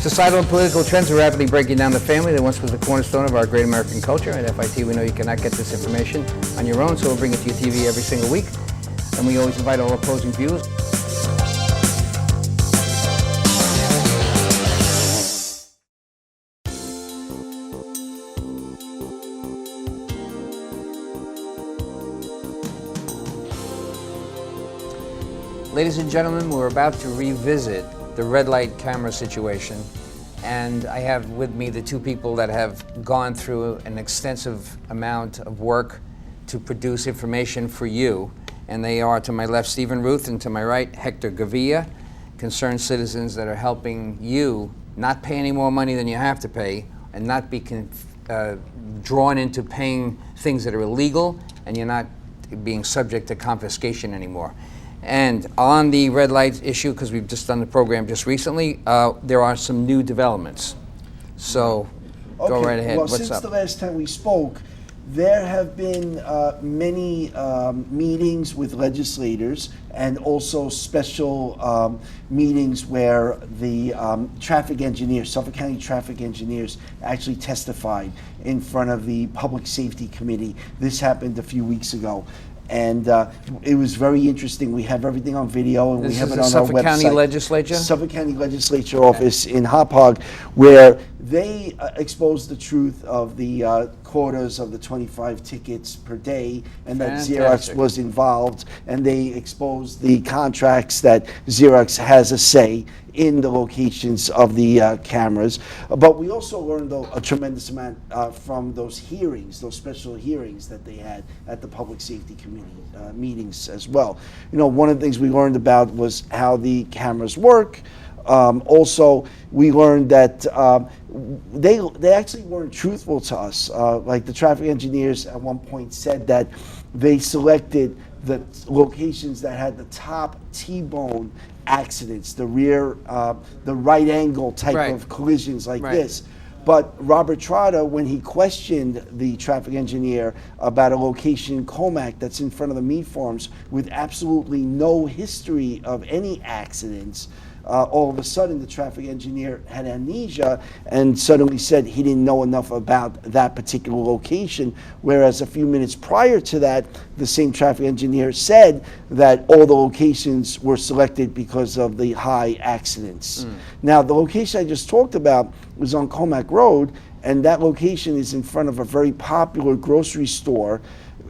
Societal and political trends are rapidly breaking down the family that once was the cornerstone of our great American culture. At FIT, we know you cannot get this information on your own, so we'll bring it to your TV every single week. And we always invite all opposing views. Ladies and gentlemen, we're about to revisit the red light camera situation, and I have with me the two people that have gone through an extensive amount of work to produce information for you, and they are, to my left, Ruth, and to my right, Hector, Gavilla, concerned citizens that are helping you not pay any more money than you have to pay and not be drawn into paying things that are illegal, and you're not being subject to confiscation anymore. And on the red light issue, because we've just done the program just recently, there are some new developments. So go right ahead. Well, What's since up? the last time we spoke, there have been many meetings with legislators and also special meetings where the traffic engineers, Suffolk County traffic engineers, actually testified in front of the Public Safety Committee. This happened a few weeks ago. And it was very interesting. We have everything on video, and we have it on our website. This is the Suffolk County Legislature? Suffolk County Legislature office in Hauppauge, where they exposed the truth of the quotas of the 25 tickets per day, and that Xerox was involved, and they exposed the contracts that Xerox has a say in the locations of the cameras. But we also learned a tremendous amount from those hearings, those special hearings that they had at the Public Safety Committee meetings as well. You know, one of the things we learned about was how the cameras work. Also, we learned that they actually weren't truthful to us. Like the traffic engineers at one point said that they selected the locations that had the top T-bone accidents, the rear, the right angle type of collisions like this. But Robert Trotta, when he questioned the traffic engineer about a location in Comac that's in front of the meat farms with absolutely no history of any accidents, all of a sudden the traffic engineer had amnesia and suddenly said he didn't know enough about that particular location, whereas a few minutes prior to that, the same traffic engineer said that all the locations were selected because of the high accidents. Now, the location I just talked about was on Comac Road, and that location is in front of a very popular grocery store,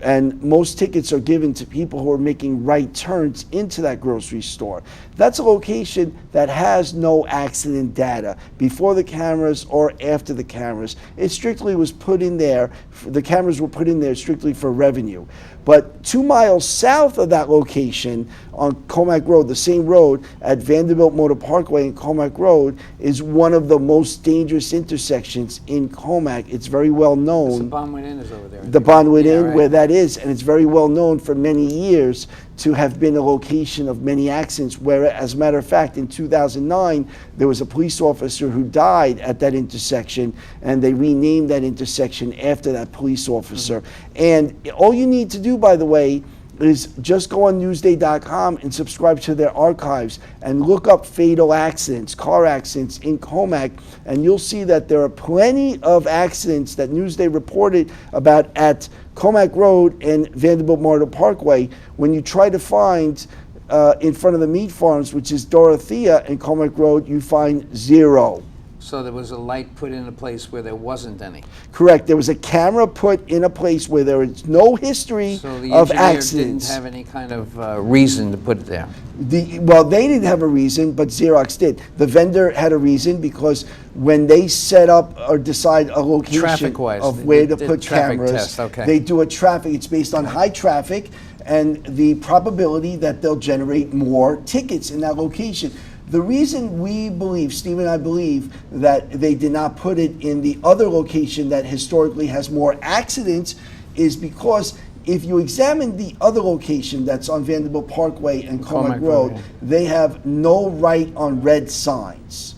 and most tickets are given to people who are making right turns into that grocery store. That's a location that has no accident data before the cameras or after the cameras. It strictly was put in there, the cameras were put in there strictly for revenue. But 2 miles south of that location on Comac Road, the same road at Vanderbilt Motor Parkway and Comac Road, is one of the most dangerous intersections in Comac. It's very well known. The Bonwood Inn is over there. The Bonwood Inn, where that is, and it's very well known for many years to have been a location of many accidents, where, as a matter of fact, in 2009, there was a police officer who died at that intersection, and they renamed that intersection after that police officer. And all you need to do, by the way, is just go on Newsday.com and subscribe to their archives and look up fatal accidents, car accidents in Comac, and you'll see that there are plenty of accidents that Newsday reported about at Comac Road and Vanderbilt Motor Parkway. When you try to find in front of the meat farms, which is Dorothea and Comac Road, you find 0. So there was a light put in a place where there wasn't any. Correct. There was a camera put in a place where there is no history of accidents. So the engineer didn't have any kind of reason to put it there. Well, they didn't have a reason, but Xerox did. The vendor had a reason because when they set up or decide a location of where to put cameras, they do a traffic. It's based on high traffic and the probability that they'll generate more tickets in that location. The reason we believe, Steve and I believe, that they did not put it in the other location that historically has more accidents is because if you examine the other location that's on Vanderbilt Parkway and Comac Road, they have no right on red signs.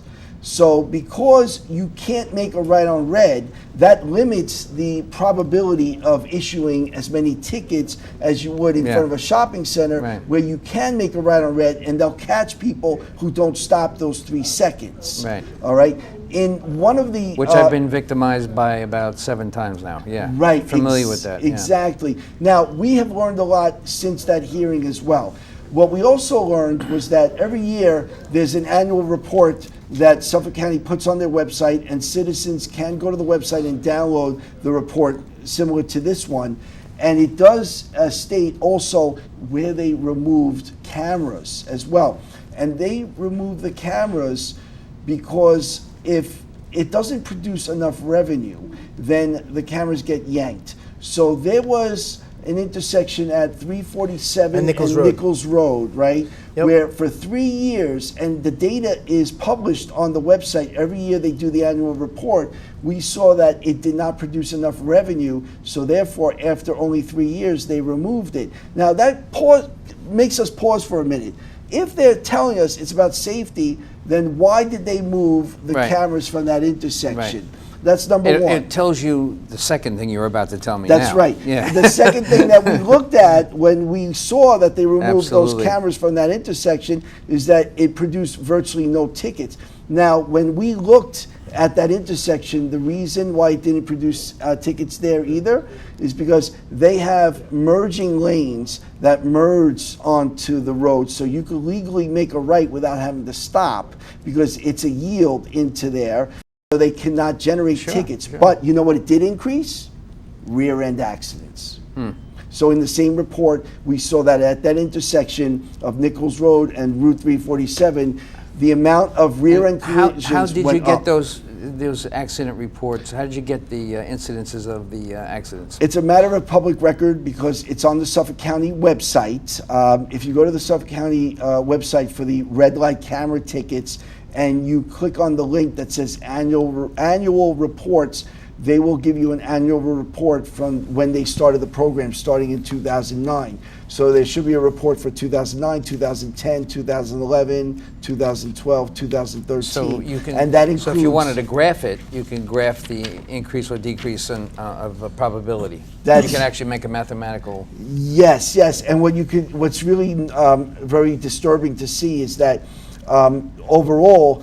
So because you can't make a right on red, that limits the probability of issuing as many tickets as you would in front of a shopping center, where you can make a right on red and they'll catch people who don't stop those 3 seconds. All right. In one of the which I've been victimized by about 7 times now. Right. Familiar with that. Exactly. Now, we have learned a lot since that hearing as well. What we also learned was that every year there's an annual report that Suffolk County puts on their website, and citizens can go to the website and download the report similar to this one. And it does state also where they removed cameras as well. And they removed the cameras because if it doesn't produce enough revenue, then the cameras get yanked. So there was an intersection at 347 and Nichols Road, right? Where for 3 years, and the data is published on the website, every year they do the annual report, we saw that it did not produce enough revenue, so therefore after only 3 years they removed it. Now that makes us pause for a minute. If they're telling us it's about safety, then why did they move the cameras from that intersection? That's number one. It tells you the second thing you're about to tell me That's now. right. The second thing that we looked at when we saw that they removed those cameras from that intersection is that it produced virtually no tickets. Now, when we looked at that intersection, the reason why it didn't produce tickets there either is because they have merging lanes that merge onto the road, so you could legally make a right without having to stop because it's a yield into there. So they cannot generate tickets. But you know what it did increase? Rear end accidents. So in the same report, we saw that at that intersection of Nichols Road and Route 347, the amount of rear end collisions How did went you get up. those accident reports? How did you get the incidences of the accidents? It's a matter of public record because it's on the Suffolk County website. If you go to the Suffolk County website for the red light camera tickets, and you click on the link that says annual reports, they will give you an annual report from when they started the program, starting in 2009. So there should be a report for 2009, 2010, 2011, 2012, 2013. So you can, and that includes, so if you wanted to graph it, you can graph the increase or decrease of probability. You can actually make a mathematical. Yes. And what's really very disturbing to see is that overall,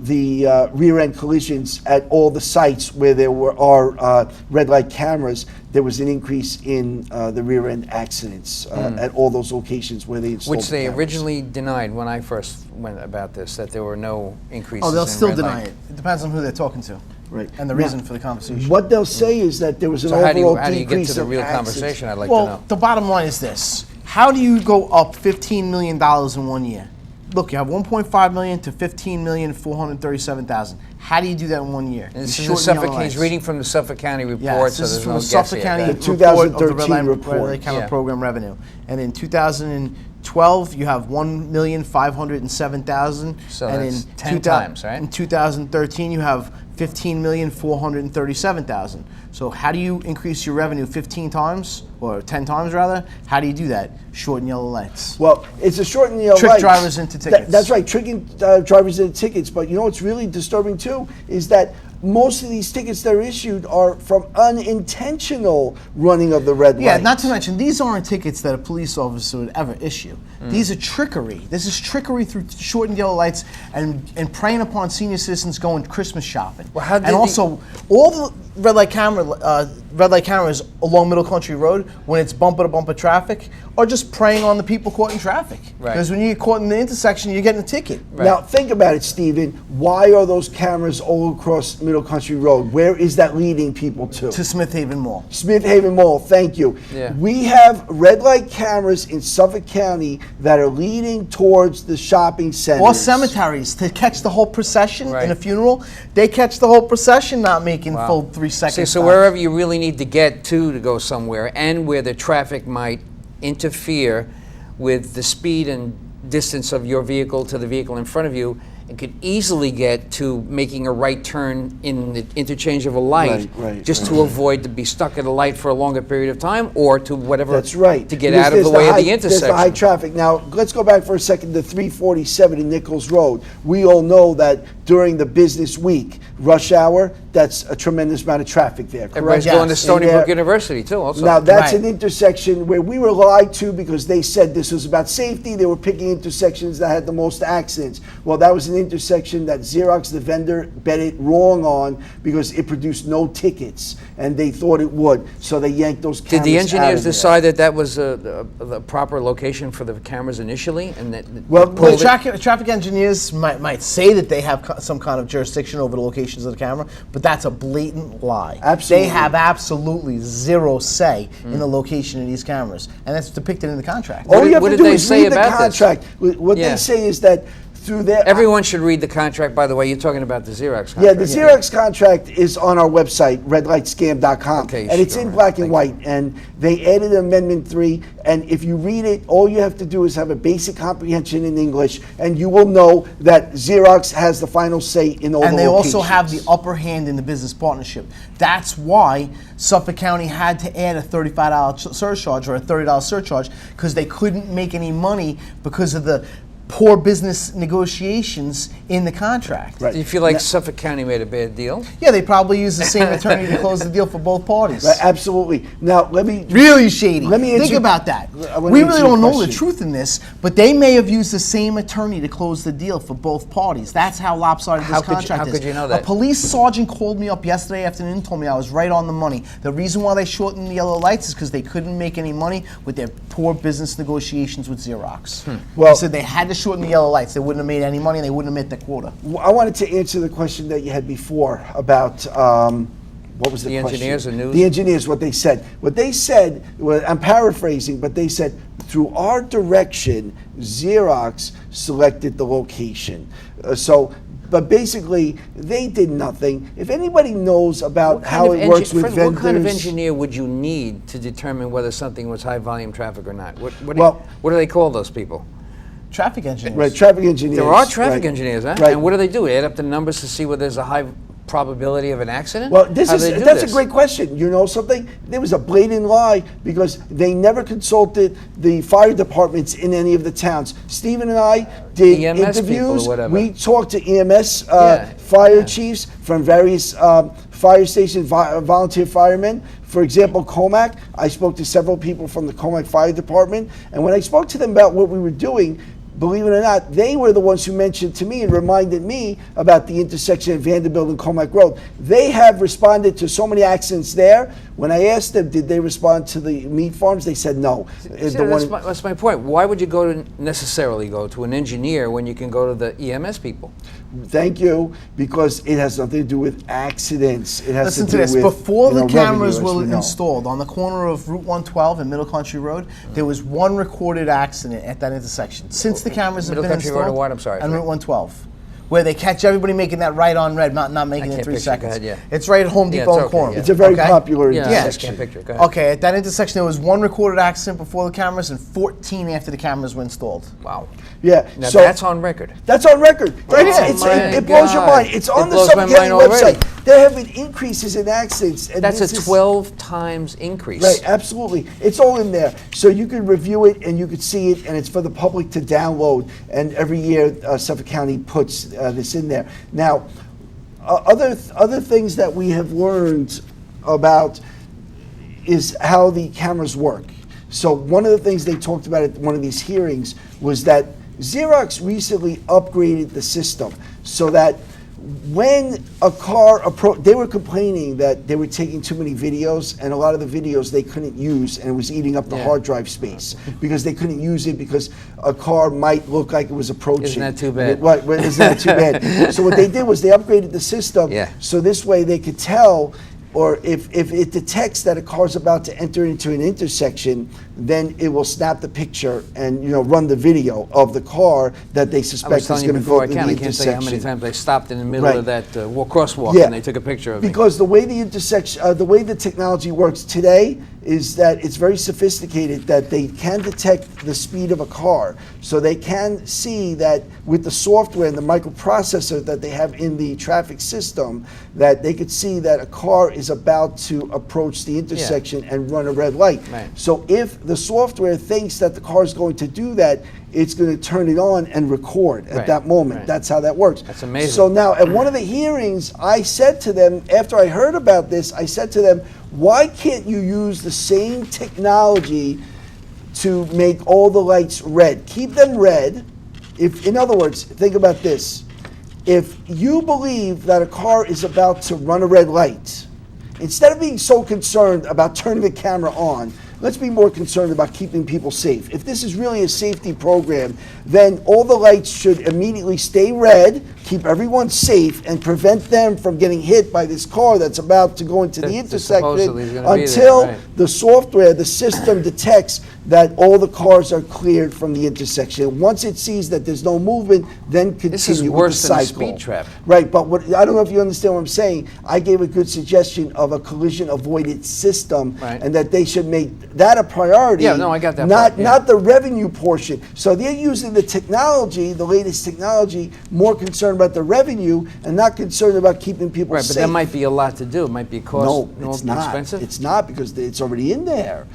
the rear end collisions at all the sites where there are red light cameras, there was an increase in the rear end accidents at all those locations where they installed Which they cameras. originally denied when I first went about this, that there were no increases. Oh, they'll in still red deny light. it. It depends on who they're talking to. Right. And the reason for the conversation. What they'll say is that there was an So overall how do you get decrease to the of real accidents. conversation? I'd like to Well, know. the bottom line is this. How do you go up $15 million in 1 year? Look, you have 1.5 million to 15,437,000. How do you do that in 1 year? And this You is the shorten Suffolk. yellow He's lights. reading from the Suffolk County report, Yes, so this is there's from no the Suffolk guess County here. The report of the 2013 red report. camera Yeah. program revenue. And in 2012, you have 1,507,000. So and that's in 10 times, right? In 2013, you have 15,437,000. So how do you increase your revenue 15 times, or 10 times rather? How do you do that? Shorten yellow lights. Well, it's a short and yellow Trick lights. drivers into tickets. That's right, tricking drivers into tickets. But you know what's really disturbing too is that most of these tickets that are issued are from unintentional running of the red light. Yeah, not to mention, these aren't tickets that a police officer would ever issue. These are trickery. This is trickery through short and yellow lights and preying upon senior citizens going Christmas shopping. Well, how did and the- also, all the red light cameras along Middle Country Road, when it's bumper-to-bumper traffic, are just preying on the people caught in traffic. Right. Because when you get caught in the intersection, you're getting a ticket. Now think about it, Stephen. Why are those cameras all across Middle Country Road? Where is that leading people to? To Smith Haven Mall. Smith Haven Mall, thank you. Yeah. We have red light cameras in Suffolk County that are leading towards the shopping centers. Or cemeteries to catch the whole procession Right. in a funeral. They catch the whole procession not making Wow. full 3 seconds. See, so stops. wherever you really need to get to go somewhere, and where the traffic might interfere with the speed and distance of your vehicle to the vehicle in frent of you, and could easily get to making a right turn in the interchange of a light, just to avoid to be stuck at a light for a longer period of time, or to whatever. That's right. To get out of the way of the intersection. There's the high traffic. Now, let's go back for a second to 347 in Nichols Road. We all know that during the business week, rush hour, that's a tremendous amount of traffic there, correct? Everybody's going to Stony Brook University, too, also. Now, that's an intersection where we were lied to because they said this was about safety. They were picking intersections that had the most accidents. Well, that was an intersection that Xerox, the vendor, bet it wrong on because it produced no tickets, and they thought it would. So they yanked those cameras out. Did the engineers of there. decide that that was the proper location for the cameras initially? And that Well, The traffic engineers might say that they have some kind of jurisdiction over the locations of the camera, but that's a blatant lie. Absolutely. They have absolutely zero say in the location of these cameers, and that's depicted in the contract. All you have what to did do they is say read the about this? contract. What they say is that through their... Everyone should read the contract, by the way. You're talking about the Xerox contract. Yeah, the Xerox contract is on our website, redlightscam.com, Okay, and it's in black and white, and they added Amendment 3, and if you read it, all you have to do is have a basic comprehension in English, and you will know that Xerox has the final say in all the locations. And they also have the upper hand in the business partnership. That's why Suffolk County had to add a $35 surcharge or a $30 surcharge, because they couldn't make any money because of the poor business negotiations in the contract. Right. Do you feel like Suffolk County made a bad deal? Yeah, they probably used the same attorney to close the deal for both parties. Right, absolutely. Now, let me... Really shady. Let me Think answer- about that. I wanna We answer really your don't know the question. truth in this, but they may have used the same attorney to close the deal for both parties. That's how lopsided this contract is. How could you know that? A police sergeant called me up yesterday afternoon and told me I was right on the money. The reason why they shortened the yellow lights is because they couldn't make any money with their poor business negotiations with Xerox. Well- They said they had to shorten the yellow lights. They wouldn't have made any money, and they wouldn't have met the quota. I wanted to answer the question that you had before about what was the The question? engineers or news? The engineers, what they said. What they said, well, I'm paraphrasing, but they said, through our direction, Xerox selected the location. But basically, they did nothing. If anybody knows about how it works with vendors... What kind of engineer would you need to determine whether something was high volume traffic or not? What do they call those people? Traffic engineers. Right, traffic engineers. There are traffic right. engineers, huh? Right. And what do they do? Add up the numbers to see whether there's a high probability of an accident? Well, How do they do that's this? a great question. You know something? There was a blatant lie because they never consulted the fire departments in any of the towns. Stephen and I did EMS people or interviews. whatever. We talked to EMS Yeah. chiefs from various fire stations, volunteer firemen. For example, Comac, I spoke to several people from the Comac Fire Department, and when I spoke to them about what we were doing, believe it or not, they were the ones who mentioned to me and reminded me about the intersection of Vanderbilt and Comac Road. They have responded to so many accidents there. When I asked them, did they respond to the meat farms, they said no. That's my point. Why would you necessarily go to an engineer when you can go to the EMS people? Thank you, because it has nothing to do with accidents. It has Listen to to do this. with, Before the cameras revenue, were as we know. installed on the corner of Route 112 and Middle Country Road, there was one recorded accident at that intersection. Since the cameras have Middle been Country Road installed, or what? I'm sorry. on Route 112, where they catch everybody making that right on red, not making it can't 3 picture. Go seconds. ahead, yeah. It's right at Home Yeah, Depot it's and okay, corner. yeah. It's a very Okay? popular Yeah, I intersection. just can't picture it. Go ahead. Okay, at that intersection there was one recorded accident before the cameras and 14 after the cameras were installed. Wow. Yeah, Now so that's on record. That's on record. It blows your mind. It's on the Suffolk County website. There have been increases in accidents. And That's a this is- 12 times increase. Right, absolutely. It's all in there. So you can review it and you can see it, and it's for the public to download. And every year, Suffolk County puts this in there. Now, other things that we have learned about is how the cameras work. So one of the things they talked about at one of these hearings was that Xerox recently upgraded the system so that when a car approached, they were complaining that they were taking too many videos, and a lot of the videos they couldn't use, and it was eating up the hard drive space because they couldn't use it because a car might look like it was approaching. Isn't that too bad? Right, isn't that too bad? So what they did was they upgraded the system so this way they could tell, or if it detects that a car's about to enter into an intersection, then it will snap the picture and run the video of the car that they I suspect was is telling you going to before, go I through the can't tell you how many intersection. times I stopped in the middle of that crosswalk Yeah. and they took a picture of me. Because the way the intersection, the way the technology works today is that it's very sophisticated, that they can detect the speed of a car. So they can see that with the software and the microprocessor that they have in the traffic system, that they could see that a car is about to approach the intersection and run a red light. Right. So if the software thinks that the car is going to do that, it's going to turn it on and record at that moment. Right. That's how that works. That's amazing. So now at one of the hearings, I said to them, after I heard about this, I said to them, why can't you use the same technology to make all the lights red? Keep them red. If, in other words, think about this. If you believe that a car is about to run a red light, instead of being so concerned about turning the camera on, let's be more concerned about keeping people safe. If this is really a safety program, then all the lights should immediately stay red, keep everyone safe, and prevent them from getting hit by this car that's about to go into the intersection until the software, the system detects that all the cars are cleared from the intersection. Once it sees that there's no movement, then continue This is with worse the than a cycle. speed trap. Right, but what, I don't know if you understand what I'm saying. I gave a good suggestion of a collision avoidance system, and that they should make that a priority. Yeah, no, I got that Not part, yeah. not the revenue portion. So they're using the technology, the latest technology, more concerned about the revenue and not concerned about keeping people Right, safe. but that might be a lot to do. It might be cost. No, it's not. Expensive. It's not, because it's already in there.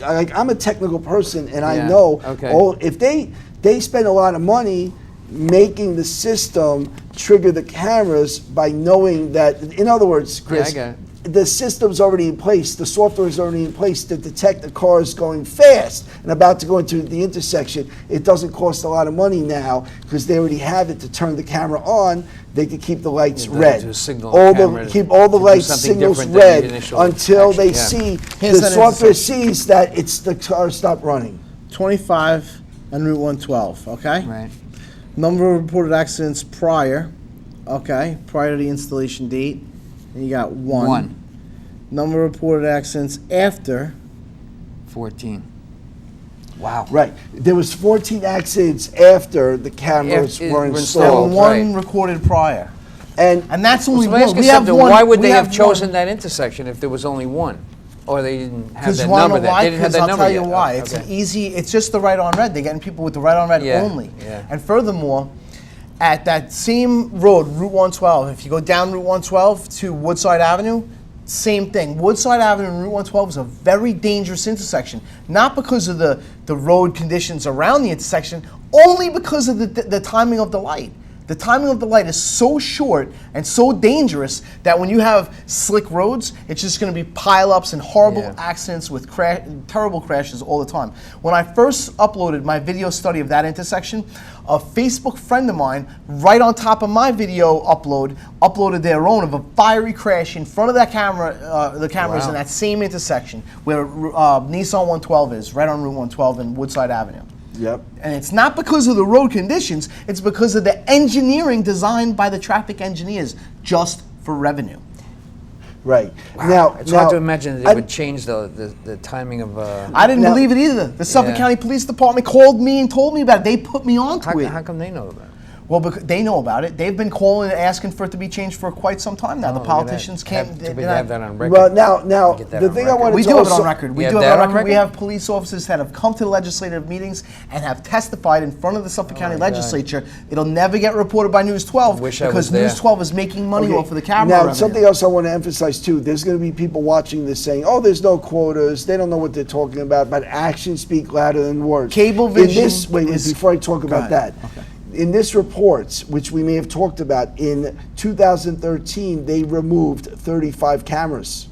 I'm a technical person, and I Yeah, know. okay. If they spend a lot of money making the system trigger the cameras by knowing that. In other words, Chris, Yeah, I got it. the system's already in place. The software is already in place to detect the cars going fast and about to go into the intersection. It doesn't cost a lot of money now because they already have it to turn the camera on. They can keep the lights red. Keep all the lights signals red until they see the software sees that it's the car stopped running. 25 and Route 112. Okay. Right. Number of reported accidents prior. Okay, prior to the installation date. And you got one. Number of reported accidents after. 14. Wow. Right. There was 14 accidents after the cameras were installed. And one recorded prior. And that's only Well, so one. We have one. Why would they have chosen that intersection if there was only one? Or they didn't have that number? They didn't have that number I'll tell you yet. why. It's an easy. It's just the right on red. They're getting people with the right on red only. Yeah. And furthermore, at that same road, Route 112, if you go down Route 112 to Woodside Avenue, same thing. Woodside Avenue and Route 112 is a very dangerous intersection. Not because of the road conditions around the intersection, only because of the timing of the light. The timing of the light is so short and so dangerous that when you have slick roads, it's just going to be pileups and horrible accidents with terrible crashes all the time. When I first uploaded my video study of that intersection, a Facebook friend of mine, right on top of my video uploaded their own of a fiery crash in front of that camera, the cameras in that same intersection where Nissan 112 is, right on Route 112 and Woodside Avenue. Yep. And it's not because of the road conditions, it's because of the engineering designed by the traffic engineers just for revenue. Right. Wow. Now, it's hard to imagine that they would change the timing of. I didn't believe it either. The Suffolk County Police Department called me and told me about it. They put me onto it. How come they know about it? Well, because they know about it. They've been calling and asking for it to be changed for quite some time now. The politicians can't. We have that on record. Well, now the thing I wanted to we do have it on record. We do have it on record. We have have police officers that have come to the legislative meetings and have testified in front of the Suffolk County legislature. It'll never get reported by News 12 because News 12 is making money off of the camera Now, revenue. something else I want to emphasize too. There's going to be people watching this saying, "Oh, there's no quotas. They don't know what they're talking about." But actions speak louder than words. Cablevision. Wait, before I talk about that. Okay. In this report, which we may have talked about, in 2013, they removed 35 cameras.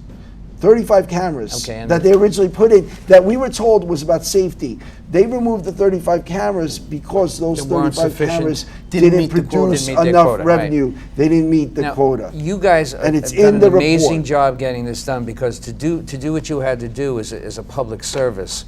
35 cameras that they originally put in that we were told was about safety. They removed the 35 cameras because those 35 cameras didn't produce enough revenue. Right. They didn't meet the quota. You guys and it's have done in the an amazing report. job getting this done, because to do what you had to do is a public service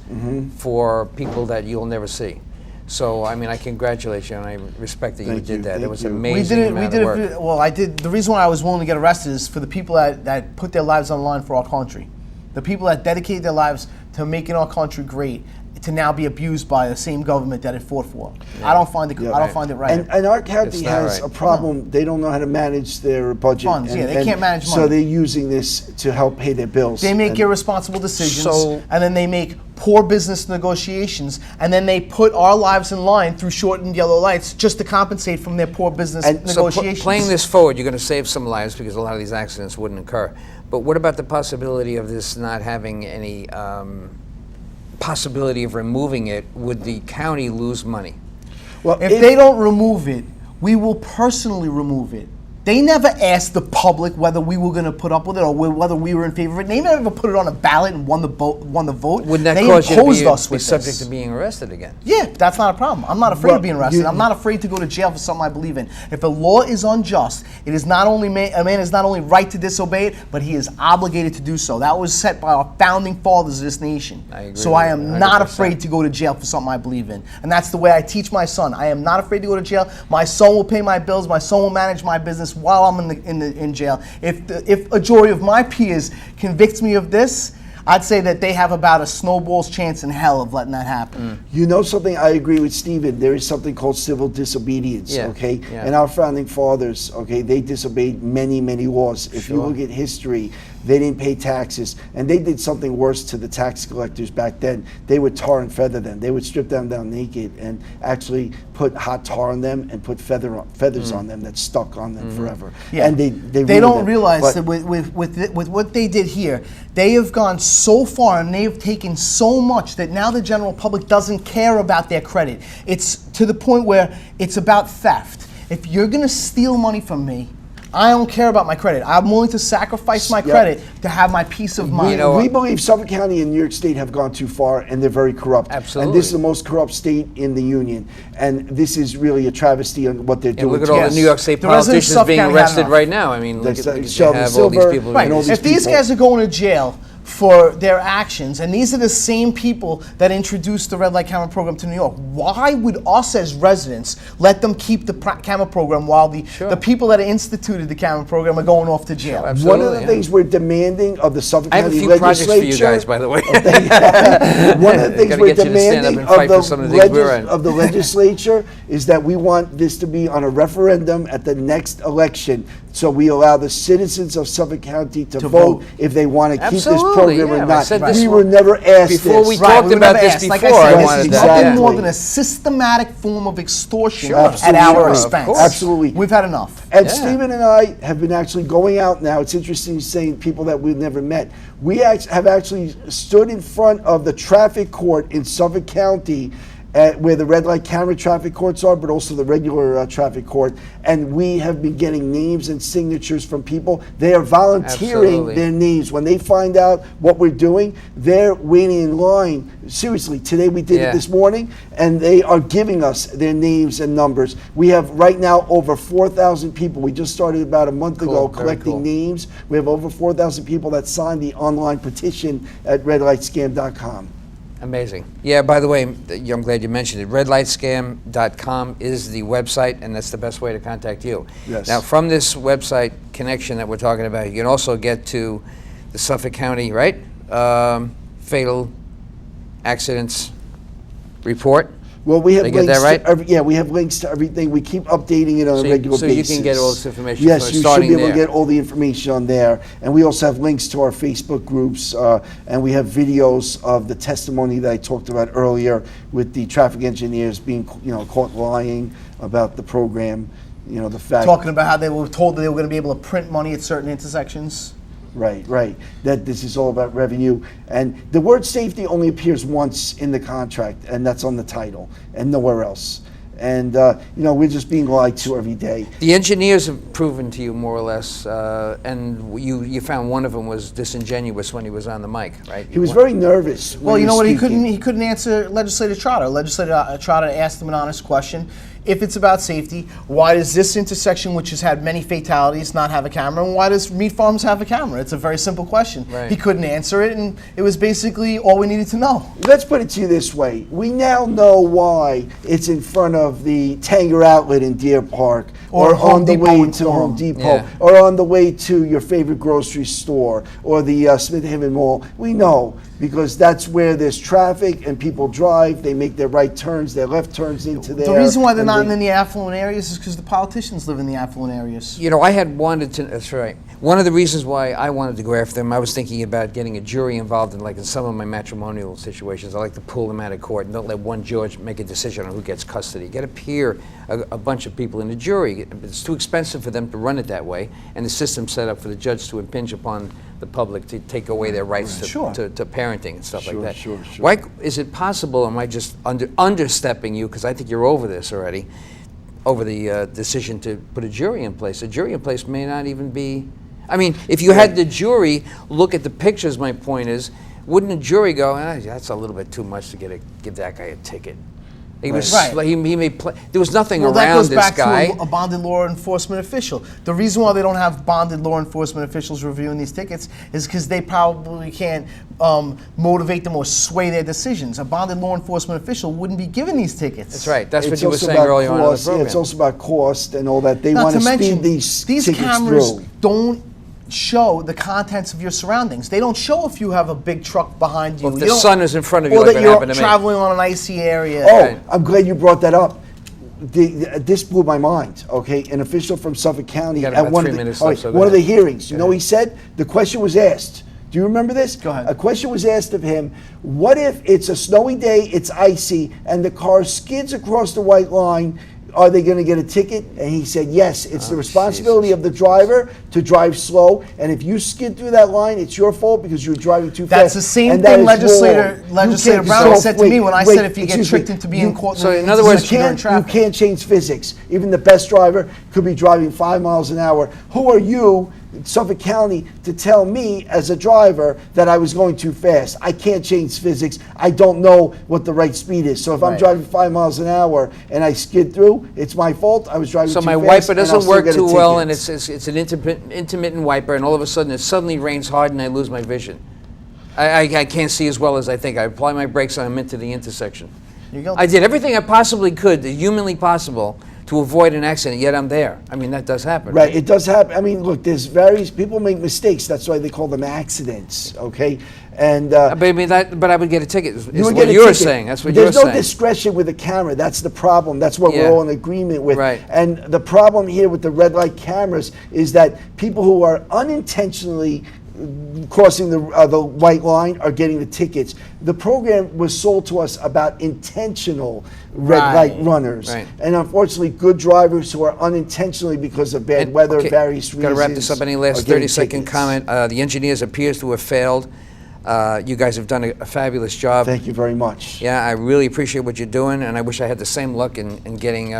for people that you'll never see. So, I mean, I congratulate you, and I respect that you did that. It was amazing amount of work. Well, I did. The reason why I was willing to get arrested is for the people that put their lives on the line for our country. The people that dedicated their lives to making our country great. to now be abused by the same government that it fought for. I don't find it. I don't find it right. And our county It's not has right. a problem. They don't know how to manage their budget. Funds, yeah, they can't manage So money. they're using this to help pay their bills. They make And- irresponsible decisions, So- and then they make poor business negotiations, and then they put our lives in line through shortened yellow lights just to compensate from their poor business And So negotiations. playing this forward, you're going to save some lives because a lot of these accidents wouldn't occur. But what about the possibility of this not having any possibility of removing it? Would the county lose money? Well, If they don't remove it, we will personally remove it. They never asked the public whether we were going to put up with it or whether we were in favor of it. They never put it on a ballot and won the vote. Wouldn't that They cause you to imposed us be with subject this. to being arrested again? Yeah, that's not a problem. I'm not afraid Well, of being arrested. you- I'm not afraid to go to jail for something I believe in. If a law is unjust, it is not only a man is not only right to disobey it, but he is obligated to do so. That was set by our founding fathers of this nation. I agree So with I you, am not 100%. afraid to go to jail for something I believe in, and that's the way I teach my son. I am not afraid to go to jail. My son will pay my bills. My son will manage my business while I'm in jail. If a jury of my peers convicts me of this, I'd say that they have about a snowball's chance in hell of letting that happen. You know something? I agree with Stephen. There is something called civil disobedience, Yeah, okay? yeah. And our founding fathers, okay, they disobeyed many, many laws. If you Sure. look at history, they didn't pay taxes. And they did something worse to the tax collectors back then. They would tar and feather them. They would strip them down naked and actually put hot tar on them and put feathers on them that stuck on them forever. Yeah. And they They don't ruined them. realize But- that with what they did here, they have gone so far and they've taken so much that now the general public doesn't care about their credit. It's to the point where it's about theft. If you're going to steal money from me, I don't care about my credit. I'm willing to sacrifice my Yep. credit to have my peace of mind. You know, we believe Suffolk County and New York State have gone too far, and they're very corrupt. Absolutely. And this is the most corrupt state in the union, and this is really a travesty on what they're And doing. look at all Yes. the New York State The residents of politicians Suffolk being County had arrested enough. right now. I mean, look That's, at you Sheldon have all these Silver, people. Right. and all these If these people. guys are going to jail for their actions, and these are the same people that introduced the red light camera program to New York, why would us as residents let them keep the camera program while the people that instituted the camera program are going off to jail? Absolutely, One of the yeah. things we're demanding of the Suffolk I have a County few projects legislature. for you guys, by the way. One of the things Gotta we're get you to stand up demanding and fight for some of the things we're in. of the legislature is that we want this to be on a referendum at the next election, so we allow the citizens of Suffolk County to vote vote. if they want to keep this Absolutely, program yeah, or I not. said this We were never asked before this. we Right, talked we were about never this asked. Like before. I said, I this wanted is that. nothing Exactly. more than a systematic form of extortion Sure, at absolutely. our Sure, of expense. course. Absolutely. We've had enough. And Yeah. Stephen and I have been actually going out now. It's interesting saying people that we've never met. We have actually stood in front of the traffic court in Suffolk County, where the red light camera traffic courts are, but also the regular traffic court. And we have been getting names and signatures from people. They are volunteering Absolutely. their names. When they find out what we're doing, they're waiting in line. Seriously, today we did Yeah. it this morning, and they are giving us their names and numbers. We have right now over 4,000 people. We just started about a month ago Cool, very collecting cool. names. We have over 4,000 people that signed the online petition at redlightscam.com. Amazing. Yeah, by the way, I'm glad you mentioned it. Redlightscam.com is the website, and that's the best way to contact you. Yes. Now, from this website connection that we're talking about, you can also get to the Suffolk County, right? Fatal accidents report. Well, we have Did I get links that right? to we have links to everything. We keep updating it on So a you- regular so you basis. can get all this information Yes, for you should starting be able to there. get all the information on there. And we also have links to our Facebook groups, and we have videos of the testimony that I talked about earlier with the traffic engineers being, caught lying about the program. The fact. Talking about how they were told that they were going to be able to print money at certain intersections. Right. That this is all about revenue. And the word safety only appears once in the contract, and that's on the title, and nowhere else. And, we're just being lied to every day. The engineers have proven to you more or less, and you found one of them was disingenuous when he was on the mic, right? He was very nervous. Well, when you know was what? speaking. He couldn't answer Legislator Trotter. Legislator Trotter asked him an honest question. If it's about safety, why does this intersection, which has had many fatalities, not have a camera? And why does Meat Farms have a camera? It's a very simple question. Right. He couldn't answer it, and it was basically all we needed to know. Let's put it to you this way. We now know why it's in front of the Tanger Outlet in Deer Park, Or or Home on the Depot way in to Coram. Home Depot, Yeah. or on the way to your favorite grocery store, or the Smith Haven Mall. We know because that's where there's traffic and people drive. They make their right turns, their left turns into there. The reason why they're not in the affluent areas is because the politicians live in the affluent areas. You know, I had wanted to, that's right. One of the reasons why I wanted to go after them, I was thinking about getting a jury involved in some of my matrimonial situations. I like to pull them out of court and don't let one judge make a decision on who gets custody. Get a peer, a bunch of people in the jury. It's too expensive for them to run it that way, and the system's set up for the judge to impinge upon the public to take away their rights to parenting and stuff like that. Sure. Why, is it possible, am I just understepping you, because I think you're over this already, over the decision to put a jury in place? A jury in place may not even be, I mean, if you had the jury look at the pictures, my point is, wouldn't a jury go, that's a little bit too much to give that guy a ticket? He was, he may play, there was nothing around this guy. That goes back to a bonded law enforcement official. The reason why they don't have bonded law enforcement officials reviewing these tickets is because they probably can't motivate them or sway their decisions. A bonded law enforcement official wouldn't be given these tickets. That's right. That's what you were saying earlier on in the program. It's also about cost and all that. They want to speed these tickets cameras through. Don't show the contents of your surroundings. They don't show if you have a big truck behind you. Well, if the sun is in front of you, or like that what you're happened to me. traveling on an icy area. Oh, I'm glad you brought that up. This blew my mind. Okay, an official from Suffolk County at one of the hearings. You know, he said the question was asked. Do you remember this? Go ahead. A question was asked of him. What if it's a snowy day, it's icy, and the car skids across the white line? Are they going to get a ticket? And he said, yes, it's the responsibility of the driver to drive slow. And if you skid through that line, it's your fault because you were driving too fast. That's the same thing Legislator Brown said to me when I said if you get tricked into being caught in other words, you can't change physics. Even the best driver could be driving 5 miles an hour. Who are you, Suffolk County, to tell me as a driver that I was going too fast? I can't change physics. I don't know what the right speed is. So if I'm driving 5 miles an hour and I skid through, it's my fault. I was driving too fast. So my wiper doesn't work too well, and it's an intermittent wiper, and all of a sudden it suddenly rains hard and I lose my vision. I can't see as well as I think. I apply my brakes and I'm into the intersection. I did everything I possibly could, humanly possible, to avoid an accident, yet I'm there. I mean, that does happen. Right, it does happen. I mean, look, there's various, people make mistakes. That's why they call them accidents, okay? And but I would get a ticket, is what you're saying. That's what you're saying. There's no discretion with the camera. That's the problem. That's what we're all in agreement with. Right. And the problem here with the red light cameras is that people who are unintentionally crossing the white line are getting the tickets. The program was sold to us about intentional red light runners. Right. And unfortunately, good drivers who are unintentionally, because of bad weather, various reasons. Got to wrap this up. Any last 30-second comment? The engineers appears to have failed. You guys have done a fabulous job. Thank you very much. Yeah, I really appreciate what you're doing, and I wish I had the same luck in getting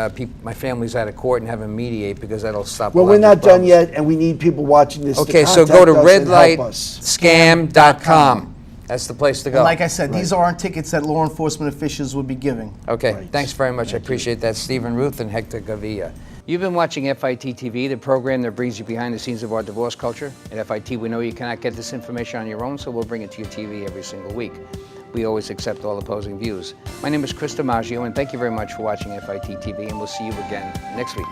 my families out of court and have them mediate, because that'll stop a lot of we're not done problems. yet, and we need people watching this. Okay, to so go to redlightscam.com. redlightscam.com. That's the place to go. And like I said, these aren't tickets that law enforcement officials would be giving. Okay, thanks very much. I appreciate that. Stephen, Ruth, and Hector Gavilla. You've been watching FIT TV, the program that brings you behind the scenes of our divorce culture. At FIT, we know you cannot get this information on your own, so we'll bring it to your TV every single week. We always accept all opposing views. My name is Chris DiMaggio, and thank you very much for watching FIT TV, and we'll see you again next week.